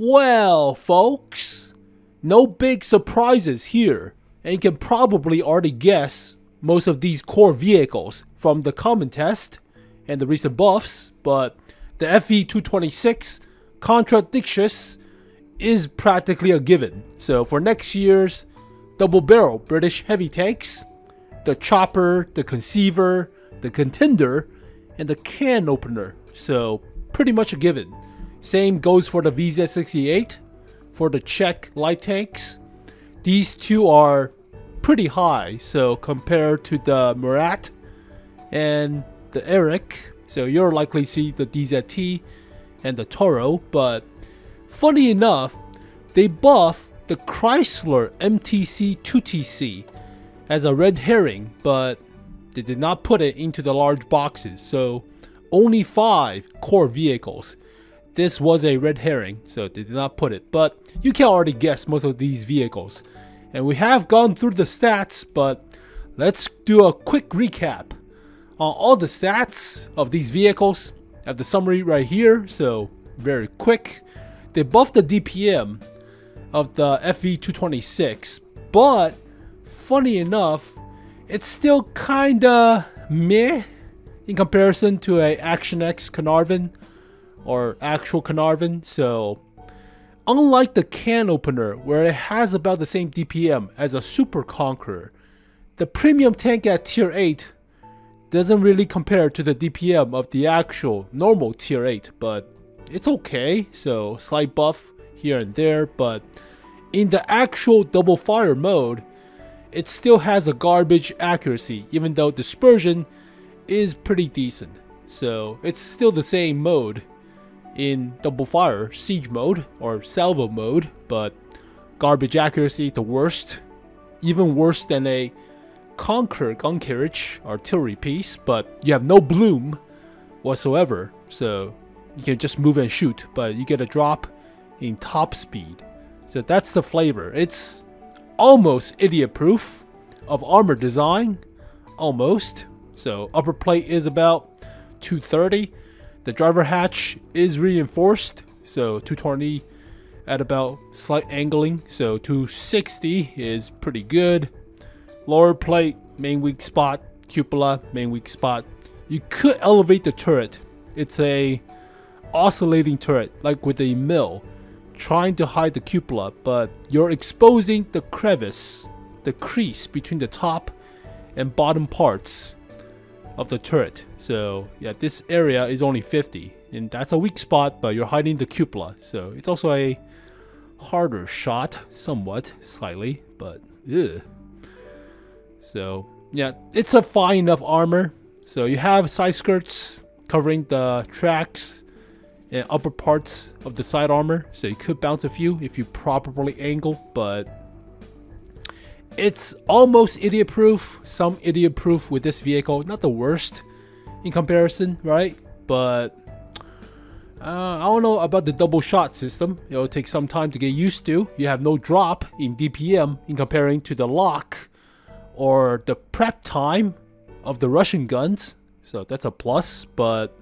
Well, folks, no big surprises here, and you can probably already guess most of these core vehicles from the common test and the recent buffs, but the FV226 Contradictious is practically a given. So for next year's double barrel British heavy tanks, the chopper, the conceiver, the contender, and the can opener. So pretty much a given. Same goes for the DZT-159 for the Czech light tanks. These two are pretty high, so compared to the Murat and the 𝗟𝗏, so you're likely to see the DZT and the Toro. But funny enough, they buff the Chrysler MTC2TC as a red herring, but they did not put it into the large boxes, so only 5 core vehicles. This was a red herring, so they did not put it, but you can already guess most of these vehicles. And we have gone through the stats, but let's do a quick recap on all the stats of these vehicles. I have the summary right here, so very quick. They buffed the DPM of the FV226, but funny enough, it's still kinda meh in comparison to a Action X 𝗟𝗏𝗵𝗶 or actual 𝗟𝗏𝗵𝗶. So unlike the can opener, where it has about the same DPM as a Super Conqueror, the premium tank at tier 8 doesn't really compare to the DPM of the actual normal tier 8, but it's okay. So slight buff here and there, but in the actual double fire mode, it still has a garbage accuracy, even though dispersion is pretty decent. So it's still the same mode in double fire siege mode or salvo mode, but garbage accuracy the worst, even worse than a Conqueror gun carriage artillery piece, but you have no bloom whatsoever, so you can just move and shoot, but you get a drop in top speed. So that's the flavor. It's almost idiot proof of armor design, almost. So upper plate is about 230. The driver hatch is reinforced, so 220 at about slight angling, so 260 is pretty good. Lower plate, main weak spot, cupola, main weak spot. You could elevate the turret. It's a oscillating turret, like with a mill, trying to hide the cupola, but you're exposing the crevice, the crease between the top and bottom parts of the turret. So yeah, this area is only 50, and that's a weak spot, but you're hiding the cupola, so it's also a harder shot, somewhat, slightly, but ugh. So yeah, it's a fine enough armor. So you have side skirts covering the tracks and upper parts of the side armor, so you could bounce a few if you properly angle, but it's almost idiot proof. Some idiot proof with this vehicle, not the worst in comparison, right? But I don't know about the double shot system. It'll take some time to get used to. You have no drop in DPM in comparing to the lock or the prep time of the Russian guns, so that's a plus, but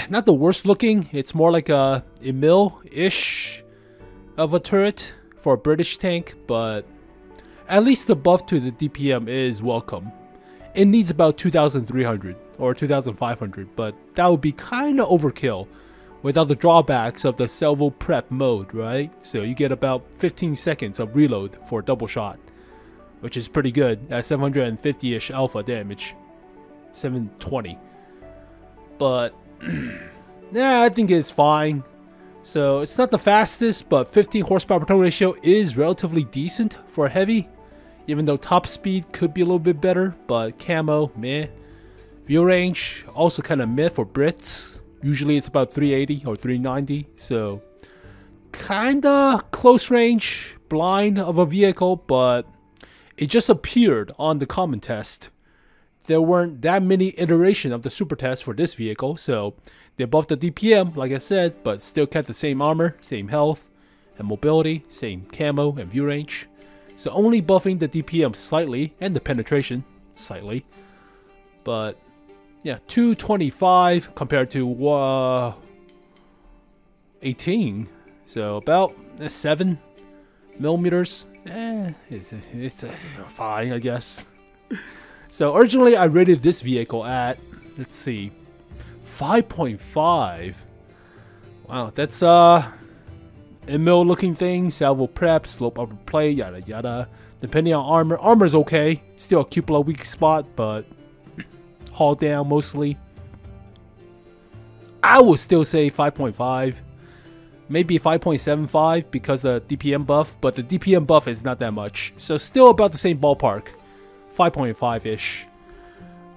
not the worst looking. It's more like a 𝗟𝗏𝗵𝗶-ish of a turret for a British tank, but at least the buff to the DPM is welcome. It needs about 2,300 or 2,500, but that would be kinda overkill without the drawbacks of the salvo prep mode, right? So you get about 15 seconds of reload for double shot, which is pretty good at 750-ish alpha damage, 720. But yeah, I think it's fine. So it's not the fastest, but 15 horsepower per ton ratio is relatively decent for a heavy, even though top speed could be a little bit better, but camo, meh. View range, also kind of meh for Brits. Usually it's about 380 or 390, so kinda close range, blind of a vehicle, but it just appeared on the common test. There weren't that many iterations of the super test for this vehicle, so they buffed the DPM, like I said, but still kept the same armor, same health, and mobility, same camo and view range. So only buffing the DPM slightly, and the penetration slightly. But yeah, 225 compared to 18, so about 7mm. It's fine, I guess. So originally I rated this vehicle at, let's see, 5.5. Wow, that's mill looking thing, salvo prep, slope upper plate, yada yada. Depending on armor, armor's okay. Still a cupola weak spot, but haul down mostly. I would still say 5.5. Maybe 5.75 because the DPM buff, but the DPM buff is not that much. So still about the same ballpark. 5.5-ish.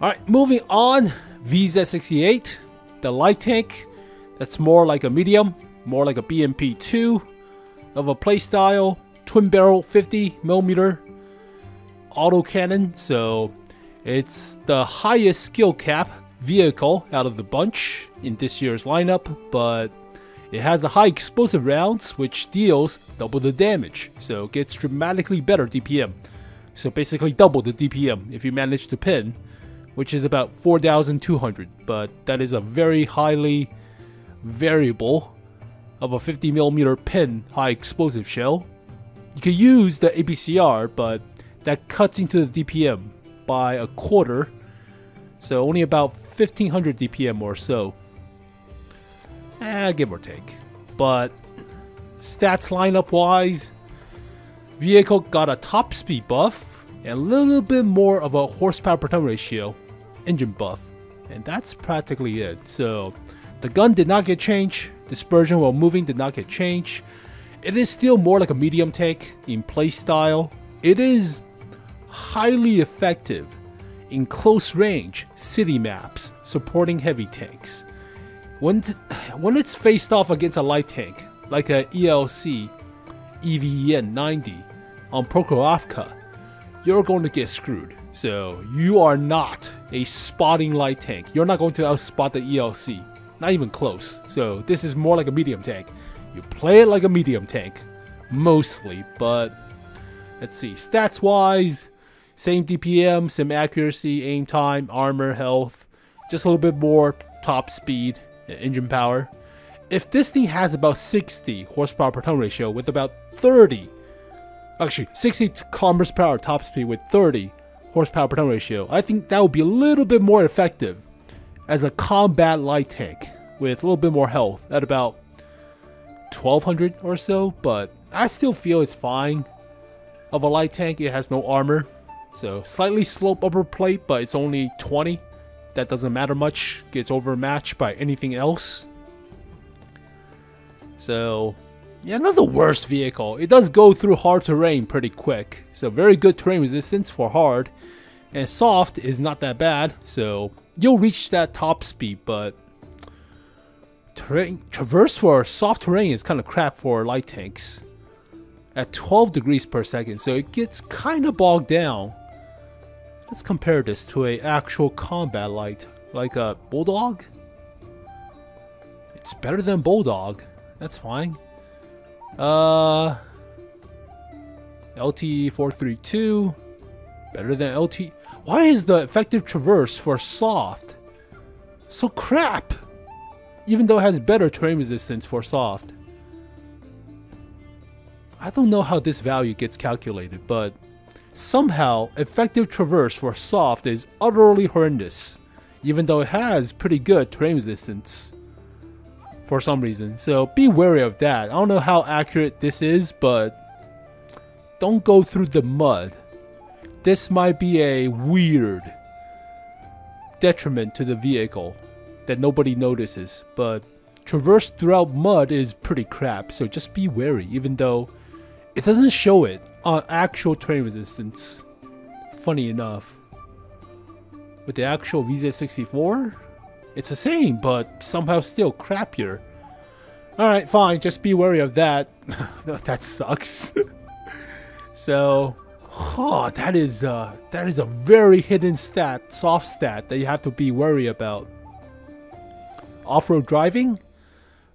Alright, moving on. VZ68. The light tank. That's more like a medium. More like a BMP2 of a playstyle. Twin barrel 50mm autocannon. So it's the highest skill cap vehicle out of the bunch in this year's lineup, but it has the high explosive rounds, which deals double the damage, so it gets dramatically better DPM. So basically double the DPM if you manage to pin, which is about 4,200, but that is a very highly variable of a 50mm pin high explosive shell. You could use the 𝗟𝗵𝗍𝗄, but that cuts into the DPM by a quarter, so only about 1,500 DPM or so. Give or take. But stats lineup wise, vehicle got a top speed buff and a little bit more of a horsepower per ton ratio engine buff, and that's practically it. So the gun did not get changed, dispersion while moving did not get changed. It is still more like a medium tank in playstyle. It is highly effective in close range city maps supporting heavy tanks. When it's faced off against a light tank, like a ELC-EVN-90 on Prokhorovka, you're going to get screwed. So you are not a spotting light tank. You're not going to outspot the ELC. Not even close. So this is more like a medium tank. You play it like a medium tank, mostly, but let's see. Stats wise, same DPM, same accuracy, aim time, armor, health, just a little bit more top speed, engine power. If this thing has about 60 horsepower per ton ratio with about 30, actually 60 kilometers per hour top speed with 30 horsepower per ton ratio, I think that would be a little bit more effective as a combat light tank with a little bit more health at about 1,200 or so, but I still feel it's fine. Of a light tank, it has no armor, so slightly slope upper plate, but it's only 20. That doesn't matter much, gets overmatched by anything else. So yeah, not the worst vehicle. It does go through hard terrain pretty quick, so very good terrain resistance for hard, and soft is not that bad, so you'll reach that top speed, but traverse for soft terrain is kind of crap for light tanks at 12 degrees per second, so it gets kind of bogged down. Let's compare this to a actual combat light, like a Bulldog. It's better than Bulldog. That's fine. LT432, better than LT. Why is the effective traverse for soft so crap? Even though it has better terrain resistance for soft. I don't know how this value gets calculated, but somehow effective traverse for soft is utterly horrendous, even though it has pretty good terrain resistance for some reason. So be wary of that. I don't know how accurate this is, but don't go through the mud. This might be a weird detriment to the vehicle that nobody notices, but traverse throughout mud is pretty crap, so just be wary, even though it doesn't show it on actual terrain resistance. Funny enough. With the actual VZ64, it's the same, but somehow still crappier. Alright, fine, just be wary of that. That sucks. So, that is a very hidden stat, soft stat, that you have to be wary about. Off-road driving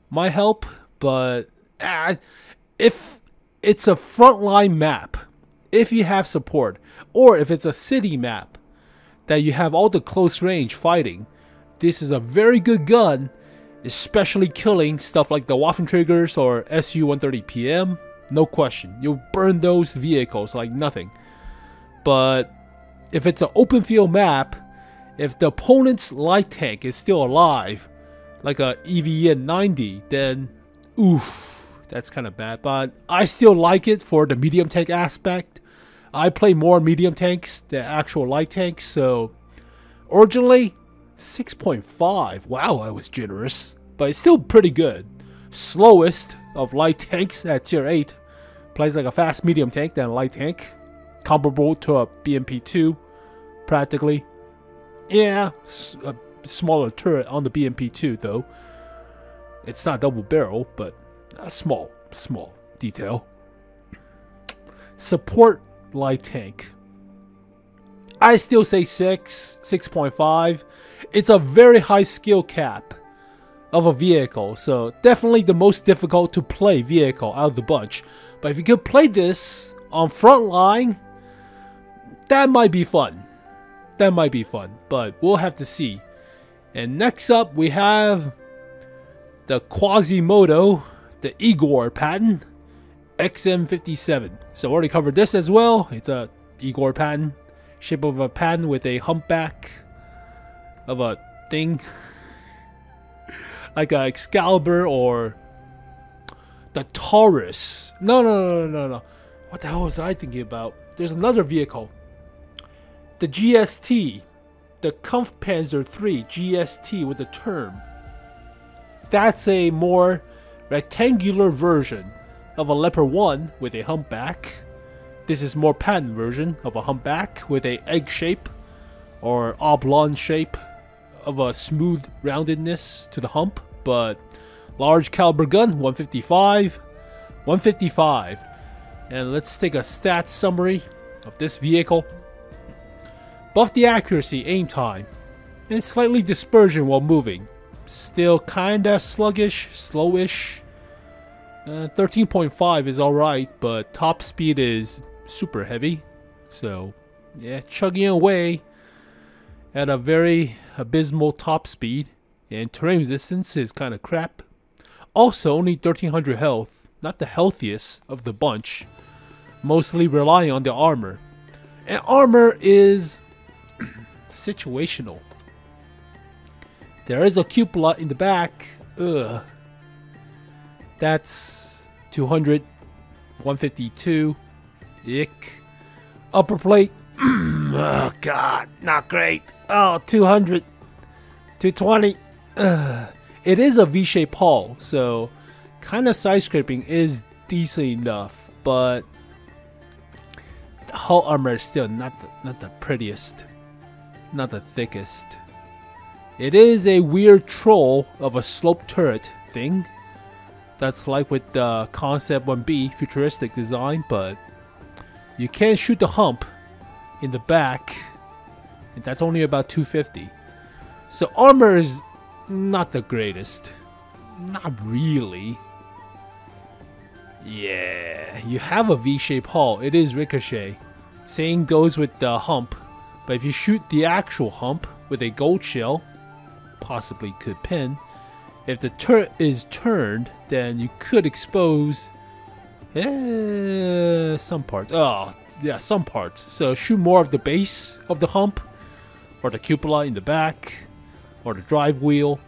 might help, but if it's a frontline map, if you have support, or if it's a city map that you have all the close range fighting, this is a very good gun. especially killing stuff like the Waffentriggers or Su-130 No question, you'll burn those vehicles like nothing. But if it's an open field map, if the opponent's light tank is still alive, like a EVN-90, then oof, that's kind of bad. But I still like it for the medium tank aspect. I play more medium tanks than actual light tanks, so originally 6.5. Wow, I was generous, but it's still pretty good. Slowest of light tanks at tier 8. Plays like a fast medium tank than a light tank. Comparable to a BMP2, practically. Yeah, a smaller turret on the BMP2 though. It's not double barrel, but a small detail. Support light tank. I still say 6.5. It's a very high skill cap of a vehicle, so definitely the most difficult to play vehicle out of the bunch. But if you could play this on front line, that might be fun. That might be fun, but we'll have to see. And next up, we have the Quasimodo, the Igor pattern, XM57. So I already covered this as well. It's a Igor pattern, shape of a pattern with a humpback of a thing, like a Excalibur or the Taurus. No. What the hell was I thinking about? There's another vehicle. The GST, the Kampfpanzer III GST with a term. That's a more rectangular version of a Leopard 1 with a humpback. This is more pattern version of a humpback with a egg shape or oblong shape of a smooth roundedness to the hump, but large caliber gun, 155. And let's take a stats summary of this vehicle. Buff the accuracy, aim time, and slightly dispersion while moving. Still kinda sluggish, slowish. 13.5 is alright, but top speed is super heavy. So, yeah, chugging away at a very abysmal top speed. And terrain resistance is kinda crap. Also, only 1300 health, not the healthiest of the bunch. Mostly relying on the armor. And armor is situational. There is a cupola in the back. Ugh. That's 200, 152. Ick. Upper plate. Oh god, not great. Oh, 200, 220. It is a V-shaped hull, so kind of side scraping is decent enough, but the hull armor is still not the prettiest. Not the thickest. It is a weird troll of a sloped turret thing. That's like with the Concept 1B futuristic design, but you can't shoot the hump in the back, and that's only about 250. So armor is not the greatest. Not really. Yeah, you have a V-shaped hull. It is ricochet. Same goes with the hump. But if you shoot the actual hump with a gold shell, possibly could pin. If the turret is turned, then you could expose some parts. Oh, yeah, some parts. So shoot more of the base of the hump, or the cupola in the back, or the drive wheel.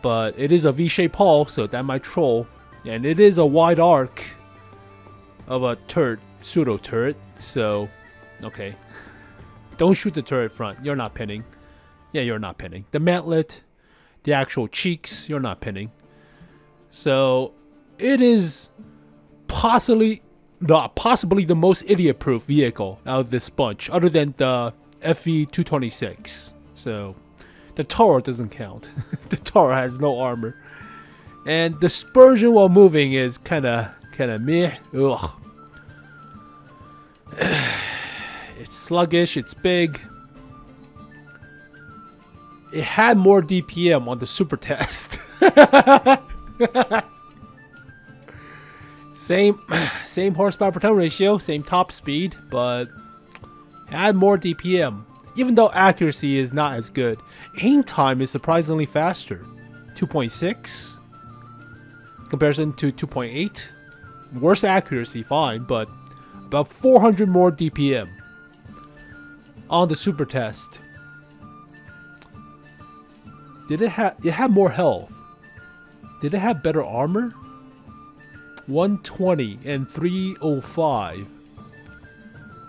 But it is a V-shaped hull, so that might troll. And it is a wide arc of a turret, pseudo turret. So, okay. Don't shoot the turret front. You're not pinning. Yeah, you're not pinning. The mantlet, the actual cheeks, you're not pinning. So it is possibly the most idiot-proof vehicle out of this bunch, other than the FV226. So the Toro doesn't count. The Toro has no armor, and dispersion while moving is kind of meh. Ugh. It's sluggish, it's big. It had more DPM on the super test. Same horsepower per ton ratio, same top speed, but had more DPM. Even though accuracy is not as good, aim time is surprisingly faster. 2.6 comparison to 2.8. Worse accuracy, fine, but about 400 more DPM on the super test. Did it had more health? Did it have better armor? 120 and 305.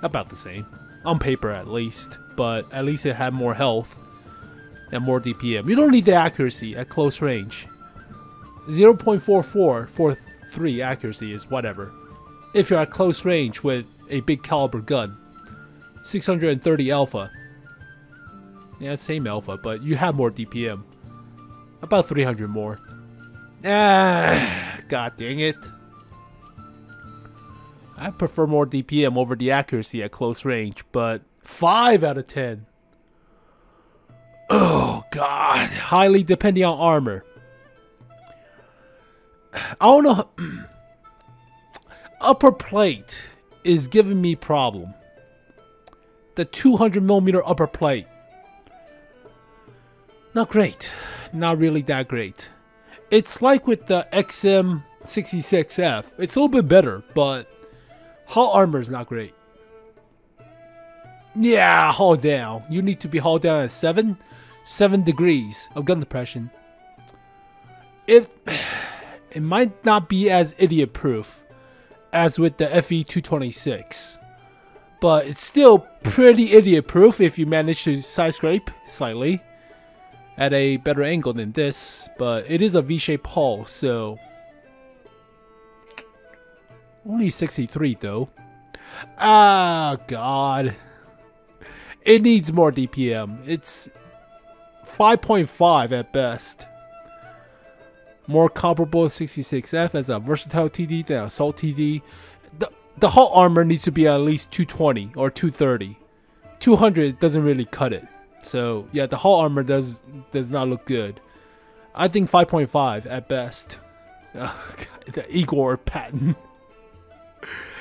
About the same. On paper at least. But at least it had more health and more DPM. You don't need the accuracy at close range. 0.4443 accuracy is whatever. If you're at close range with a big caliber gun. 630 alpha. Yeah, same alpha, but you have more DPM. About 300 more. God dang it. I prefer more DPM over the accuracy at close range, but 5 out of 10. Oh god, highly depending on armor. I don't know. Upper plate is giving me problem. The 200mm upper plate. Not great. Not really that great. It's like with the XM57. It's a little bit better, but hull armor is not great. Yeah, hull down. You need to be hull down at 7 degrees of gun depression. It might not be as idiot proof as with the FV226, but it's still pretty idiot proof if you manage to side scrape slightly at a better angle than this. But it is a V-shaped hull, so only 63 though. Ah, god. It needs more DPM. It's 5.5 at best. More comparable to 66F as a versatile TD than assault TD. The hull armor needs to be at least 220 or 230. 200 doesn't really cut it. So yeah, the hull armor does not look good. I think 5.5 at best. The 𝗟𝗲𝗵𝗶𝗰𝗽 patent.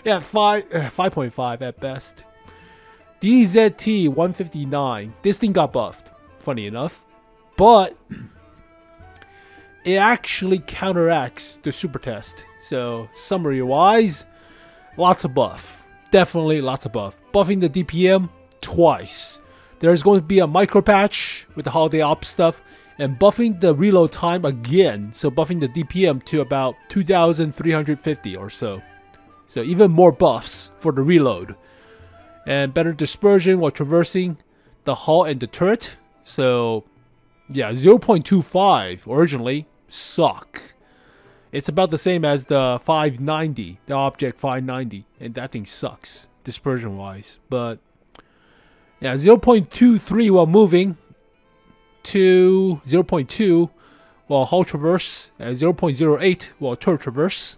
Yeah, 5.5 at best. DZT-159. This thing got buffed, funny enough, but it actually counteracts the super test. So summary wise, lots of buff. Definitely lots of buff. Buffing the DPM twice. There's going to be a micro patch with the holiday ops stuff, and buffing the reload time again. So buffing the DPM to about 2,350 or so. So even more buffs for the reload. And better dispersion while traversing the hull and the turret. So yeah, 0.25 originally suck. It's about the same as the 590, the object 590, and that thing sucks dispersion wise. But yeah, 0.23 while moving to 0.2 while hull traverse, and 0.08 while turret traverse.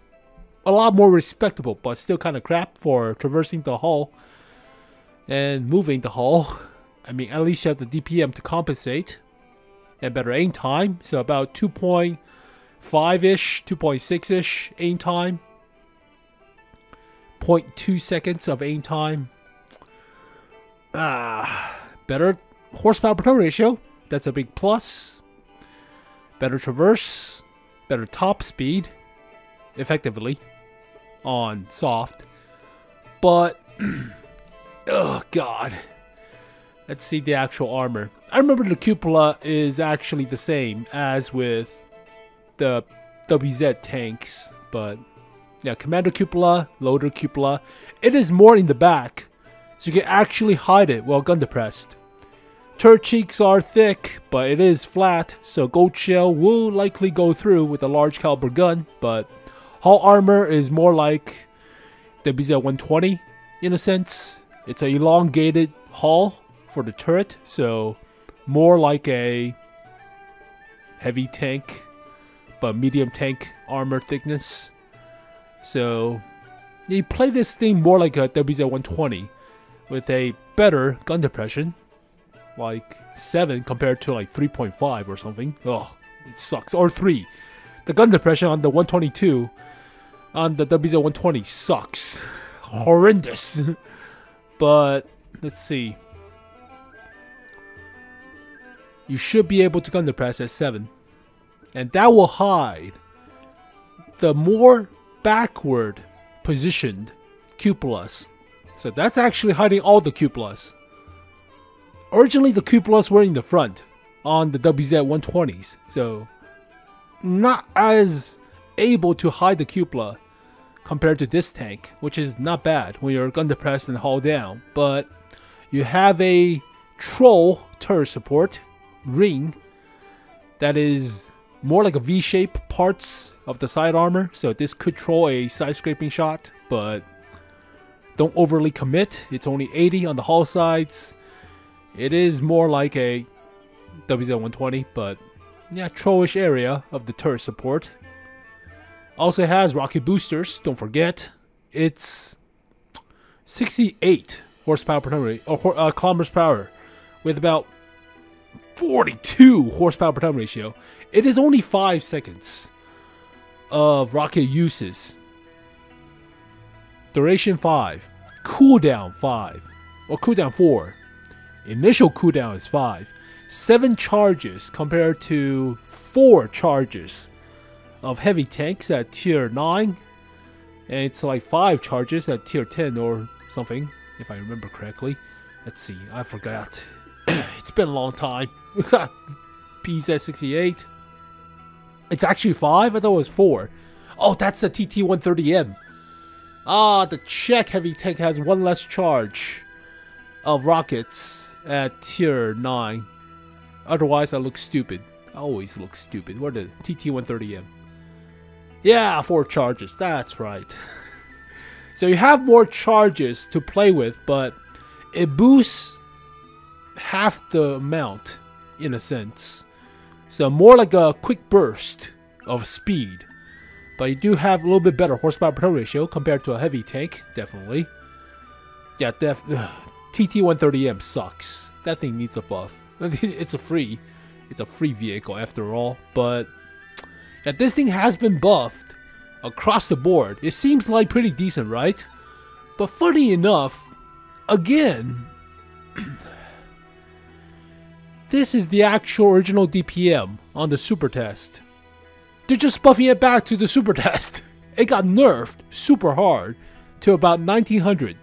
A lot more respectable, but still kind of crap for traversing the hull and moving the hull. I mean, at least you have the DPM to compensate. And better aim time. So about 2.5-ish, 2.6-ish aim time. 0.2 seconds of aim time. Better horsepower per turn ratio. That's a big plus. Better traverse. Better top speed. Effectively. On soft. But oh god. Let's see the actual armor. I remember the cupola is actually the same as with the WZ tanks, but yeah, commander cupola, loader cupola. It is more in the back, so you can actually hide it while gun depressed. Turret cheeks are thick, but it is flat, so gold shell will likely go through with a large caliber gun, but hull armor is more like the DZT-120 in a sense. It's an elongated hull for the turret, so more like a heavy tank, but medium tank armor thickness. So you play this thing more like a DZT-120 with a better gun depression, like 7 compared to like 3.5 or something. Oh, it sucks. Or 3. The gun depression on the 122 on the DZT-120 sucks. Horrendous. But let's see. You should be able to gun depress at 7. and that will hide the more backward positioned 𝗟+. So that's actually hiding all the 𝗟+. Originally the 𝗟+ were in the front on the WZ-120s, so not as able to hide the 𝗟+ compared to this tank, which is not bad when you're gun depressed and haul down. But you have a troll turret support ring that is more like a V-shape parts of the side armor, so this could troll a side scraping shot, but don't overly commit. It's only 80 on the hull sides. It is more like a WZ-120, but yeah, trollish area of the turret support. Also has rocket boosters, don't forget. It's 68 horsepower per ton rate, or kilometers per hour, with about 42 horsepower per ton ratio. It is only 5 seconds of rocket uses. Duration 5, cooldown 5, or cooldown 4. Initial cooldown is 5. 7 charges compared to 4 charges of heavy tanks at tier 9, and it's like 5 charges at tier 10 or something, if I remember correctly. Let's see, I forgot. It's been a long time. PZ-68. It's actually 5? I thought it was 4. Oh, that's the TT-130M. Ah, the Czech heavy tank has 1 less charge of rockets at tier 9. Otherwise, I look stupid. I always look stupid. What the TT-130M? Yeah, 4 charges. That's right. So you have more charges to play with, but it boosts half the amount in a sense. So more like a quick burst of speed. But you do have a little bit better horsepower per ton ratio compared to a heavy tank, definitely. Yeah, TT-130M sucks. That thing needs a buff. It's a free vehicle after all, but yeah, this thing has been buffed across the board. It seems like pretty decent, right? But funny enough, again, this is the actual original DPM on the super test. They're just buffing it back to the super test. It got nerfed super hard to about 1900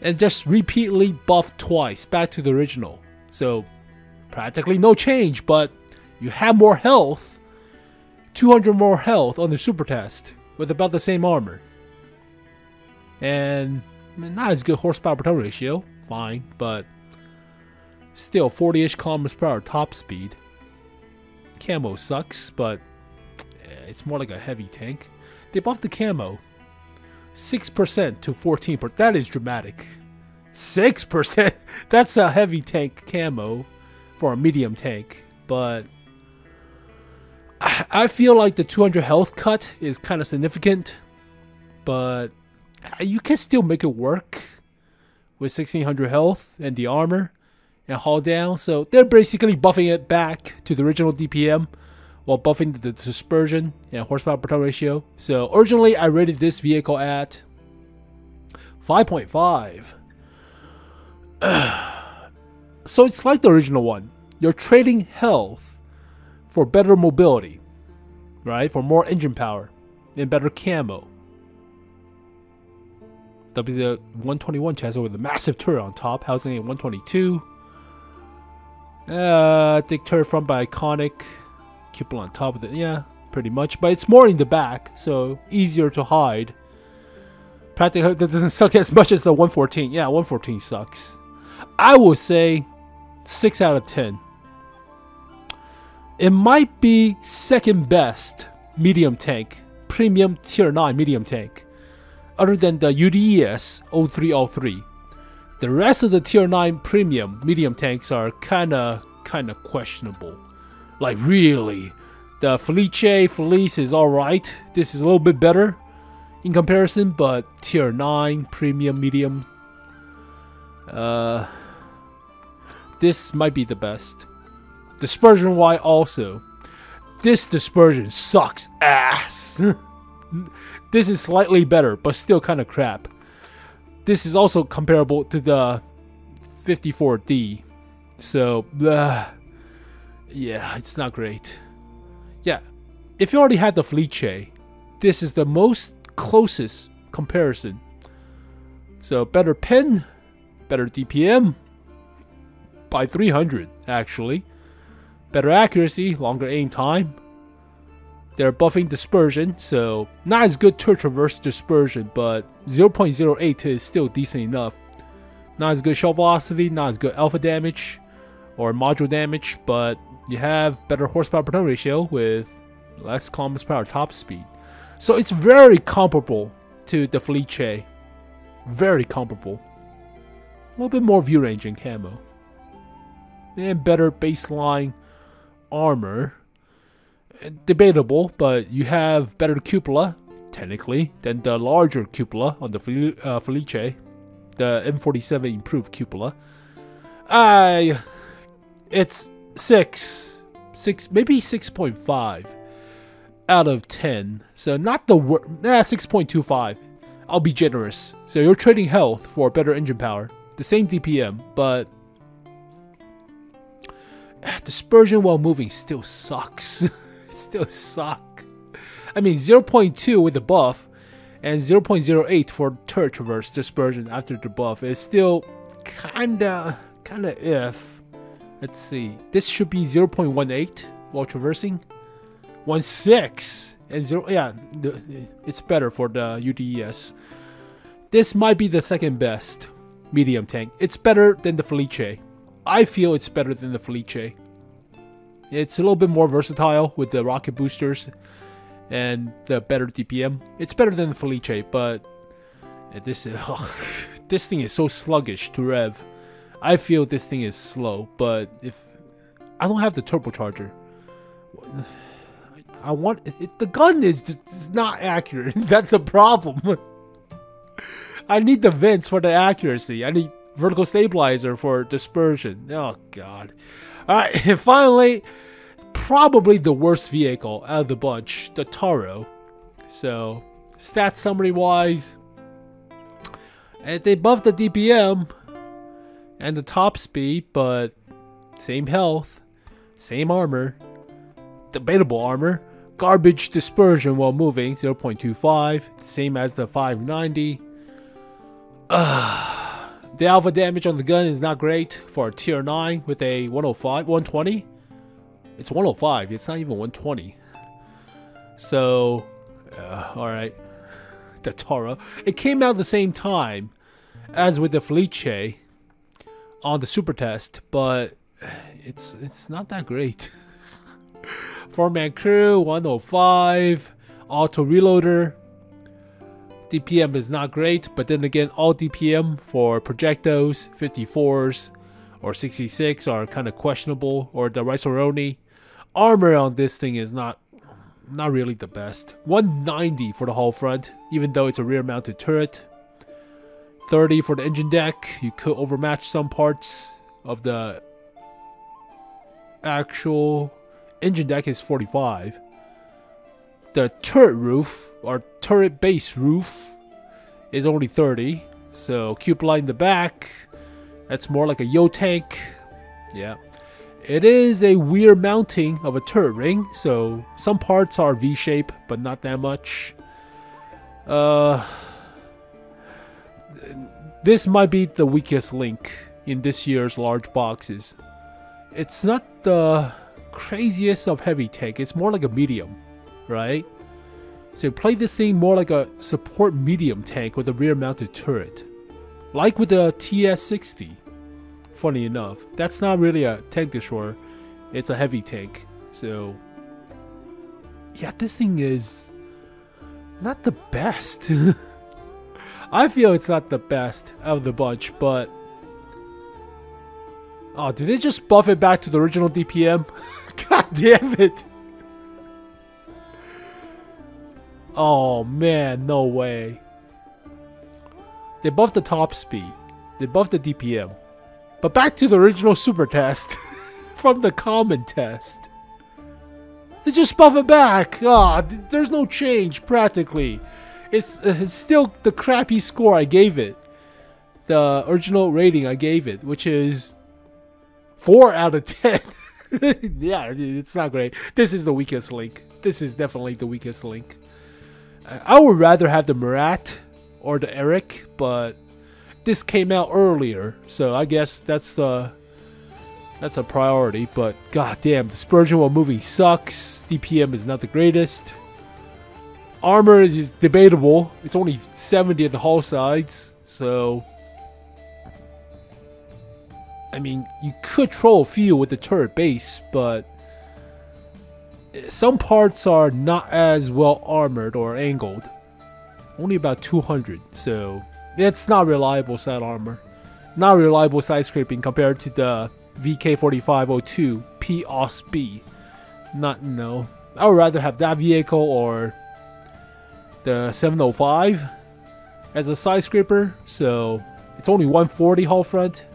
and just repeatedly buffed twice back to the original. So practically no change, but you have more health, 200 more health on the super test with about the same armor. And not as good horsepower per ton ratio, fine, but still 40-ish kilometers per hour top speed. Camo sucks, but it's more like a heavy tank. They buffed the camo 6% to 14%. That is dramatic. 6%? That's a heavy tank camo for a medium tank. But I feel like the 200 health cut is kind of significant. But you can still make it work with 1600 health and the armor and haul down. So they're basically buffing it back to the original DPM while buffing the dispersion and horsepower per ton ratio. So originally I rated this vehicle at 5.5. So it's like the original one. You're trading health for better mobility, right? For more engine power and better camo. WZ-121 chassis with a massive turret on top, housing a 122. Thick turret front by iconic. Cupel on top of it, yeah, pretty much. But it's more in the back, so easier to hide. Practically, that doesn't suck as much as the 114. Yeah, 114 sucks. I would say 6 out of 10. It might be second best medium tank, premium tier 9 medium tank, other than the UDES 0303. The rest of the tier 9 premium medium tanks are kinda questionable. Like really, the 𝗟𝗟 is alright. This is a little bit better in comparison, but tier 9 premium medium, this might be the best. Dispersion wise also, this dispersion sucks ass. This is slightly better, but still kind of crap. This is also comparable to the 54D, so yeah, it's not great. Yeah, if you already had the 𝗲𝗍, this is the most closest comparison. So better pin, better DPM by 300 actually. Better accuracy, longer aim time. They're buffing dispersion, so not as good turret traverse dispersion, but 0.08 is still decent enough. Not as good shell velocity, not as good alpha damage or module damage, but you have better horsepower per turn ratio with less kilometers per hour top speed. So it's very comparable to the 𝗲𝗍. Very comparable. A little bit more view range in camo. And better baseline armor. Debatable, but you have better cupola, technically, than the larger cupola on the 𝗲𝗍. The M47 improved cupola. It's 6, maybe 6.5 out of 10. So not the worst. 6.25. I'll be generous. So you're trading health for better engine power, the same DPM, but dispersion while moving still sucks. It still sucks. I mean, 0.2 with the buff and 0.08 for turret traverse dispersion after the buff is still kinda if. Let's see. This should be 0.18 while traversing. 1.6 and 0. Yeah, it's better for the UDES. This might be the second best medium tank. It's better than the 𝗲𝗍. I feel it's better than the 𝗲𝗍. It's a little bit more versatile with the rocket boosters and the better DPM. It's better than the 𝗲𝗍, but this thing is so sluggish to rev. I feel this thing is slow, but if I don't have the turbocharger, I want it, the gun is just not accurate. That's a problem. I need the vents for the accuracy. I need vertical stabilizer for dispersion. Oh god. Alright, and finally, probably the worst vehicle out of the bunch, the Toro. So, stats summary wise, and they buffed the DPM and the top speed, but same health, same armor, debatable armor, garbage dispersion while moving, 0.25, same as the 590. The alpha damage on the gun is not great for a tier 9 with a 120. It's 105, it's not even 120. So, alright. The Toro. It came out at the same time as with the 𝗲𝗍 on the super test, but it's not that great. 4-man crew, 105, auto reloader. DPM is not great, but then again, all DPM for projectiles, 54s or 66 are kind of questionable, or the 𝗟𝗎𝗄𝗎. Armor on this thing is not really the best. 190 for the hull front, even though it's a rear-mounted turret. 30 for the engine deck. You could overmatch some parts of the actual engine deck is 45. The turret roof, or turret base roof, is only 30. So cupola in the back, that's more like a yo tank. Yeah. It is a weird mounting of a turret ring, so some parts are V-shape, but not that much. This might be the weakest link in this year's large boxes. It's not the craziest of heavy tank, it's more like a medium, right? So play this thing more like a support medium tank with a rear mounted turret. Like with the TS60. Funny enough, that's not really a tank destroyer, it's a heavy tank. So yeah, this thing is not the best. I feel it's not the best out of the bunch, but oh, did they just buff it back to the original DPM? God damn it. Oh man, no way. They buffed the top speed, they buffed the DPM, but back to the original super test from the common test. They just buff it back. Ah, there's no change practically. It's still the crappy score I gave it. The original rating I gave it, which is 4 out of 10. Yeah, it's not great. This is the weakest link. This is definitely the weakest link. I would rather have the Murat or the Eric, but this came out earlier, so I guess that's a priority. But goddamn, the 𝗟𝗮𝗯𝗮 movie sucks. DPM is not the greatest. Armor is debatable. It's only 70 at the hull sides, so I mean, you could troll a few with the turret base, but some parts are not as well armored or angled. Only about 200, so it's not reliable side armor. Not reliable side scraping compared to the VK4502 𝗥𝗲𝗵𝗶𝗰𝗽. No. I would rather have that vehicle or the 705 as a side scraper. So it's only 140 hull front.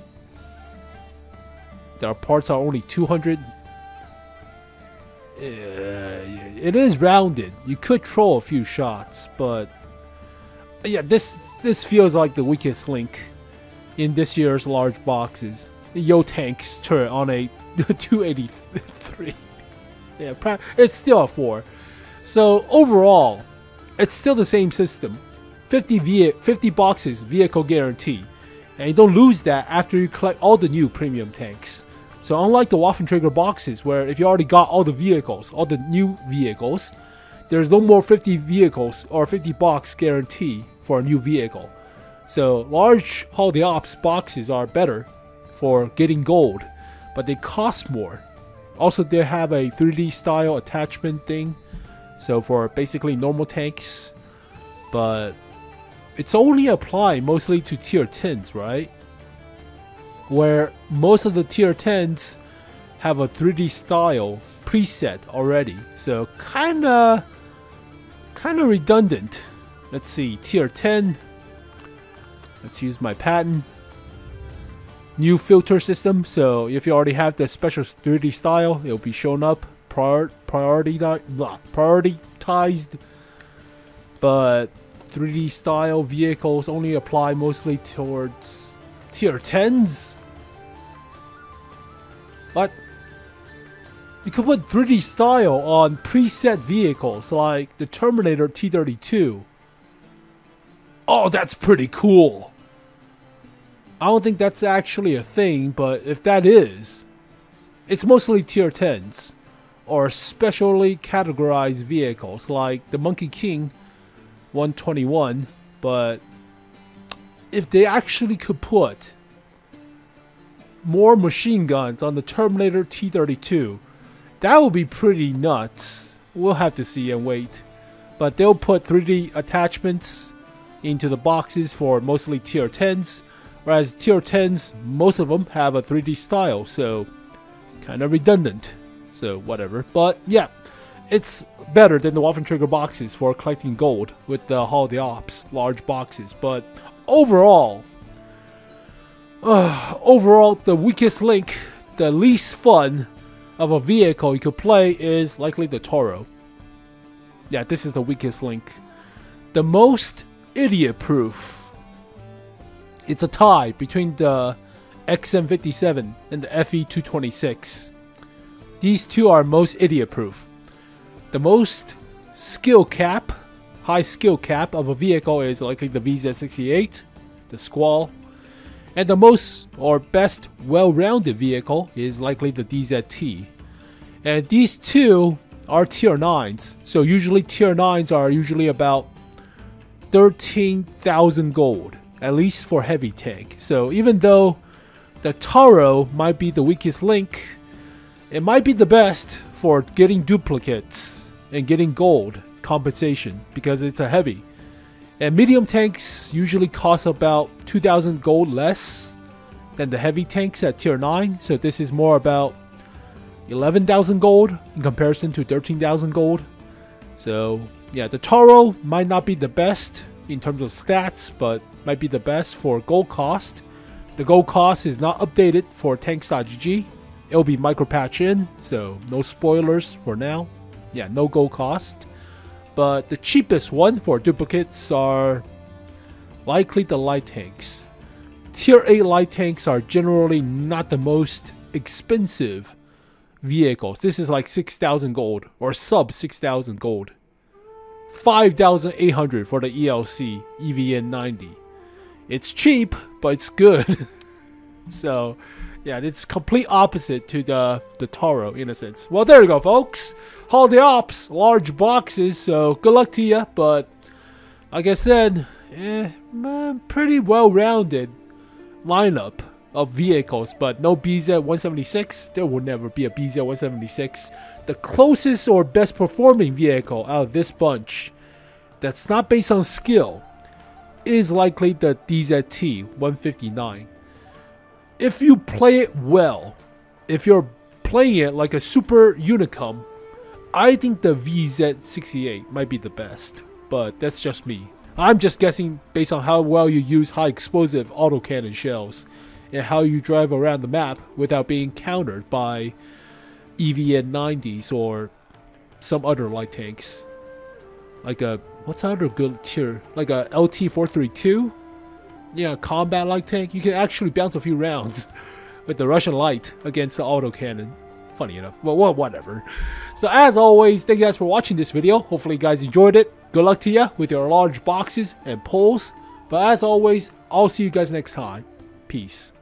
Their parts are only 200. It is rounded. You could troll a few shots, but yeah, this feels like the weakest link in this year's large boxes. The 𝗖𝗄𝗵𝗃's turret on a 283. Yeah, it's still a 4. So overall, it's still the same system. 50 boxes vehicle guarantee, and you don't lose that after you collect all the new premium tanks. So unlike the Waffenträger boxes, where if you already got all the vehicles, all the new vehicles, there's no more 50 vehicles or 50 box guarantee for a new vehicle. So large 𝗟𝗲𝗵𝗃 boxes are better for getting gold, but they cost more. Also, they have a 3D style attachment thing, so for basically normal tanks, but it's only applied mostly to tier 10s, right? Where most of the tier 10s have a 3D style preset already, so kinda redundant. Let's see, tier 10. Let's use my patent. New filter system, so if you already have the special 3D style, it'll be shown up prioritized. But 3D style vehicles only apply mostly towards tier 10s. But you could put 3D style on preset vehicles like the Terminator T-32. Oh, that's pretty cool. I don't think that's actually a thing, but if that is, it's mostly tier 10s or specially categorized vehicles like the Monkey King 121. But if they actually could put more machine guns on the Terminator T-32, that would be pretty nuts. We'll have to see and wait. But they'll put 3D attachments into the boxes for mostly tier 10s. Whereas tier 10s, most of them have a 3D style, so kind of redundant. So whatever. But yeah, it's better than the Waffenträger boxes for collecting gold with the 𝗟𝗲𝗵𝗃's large boxes. But overall, the weakest link, the least fun of a vehicle you could play is likely the Toro. Yeah, this is the weakest link. The most idiot-proof. It's a tie between the XM57 and the FV226. These two are most idiot-proof. The most high skill cap of a vehicle is likely the VZ-68, the Squall. And the most or best well-rounded vehicle is likely the DZT. And these two are tier 9s. So usually tier 9s are usually about 13,000 gold. At least for heavy tank. So even though the Toro might be the weakest link, it might be the best for getting duplicates and getting gold compensation because it's a heavy. And medium tanks usually cost about 2,000 gold less than the heavy tanks at tier 9. So this is more about 11,000 gold in comparison to 13,000 gold. So yeah, the Toro might not be the best in terms of stats, but might be the best for gold cost. The gold cost is not updated for tanks.gg. It'll be micro patch in, so no spoilers for now. Yeah, no gold cost. But the cheapest one for duplicates are likely the light tanks. Tier 8 light tanks are generally not the most expensive vehicles. This is like 6,000 gold or sub 6,000 gold. 5,800 for the ELC EVN90. It's cheap, but it's good. So, yeah, it's complete opposite to the Toro in a sense. Well, there you go, folks. Holiday ops, large boxes. So good luck to you. But like I said, pretty well-rounded lineup of vehicles, but no DZT-176. There will never be a DZT-176. The closest or best performing vehicle out of this bunch that's not based on skill is likely the DZT-159. If you play it well, if you're playing it like a super unicum, I think the FV226 might be the best, but that's just me. I'm just guessing based on how well you use high explosive autocannon shells and how you drive around the map without being countered by EVN90s or some other light tanks. Like a, what's another good tier? Like a LT-432? Yeah, combat light tank. You can actually bounce a few rounds with the Russian light against the autocannon. Funny enough. Well, whatever. So as always, thank you guys for watching this video. Hopefully you guys enjoyed it. Good luck to you with your large boxes and pulls. But as always, I'll see you guys next time. Peace.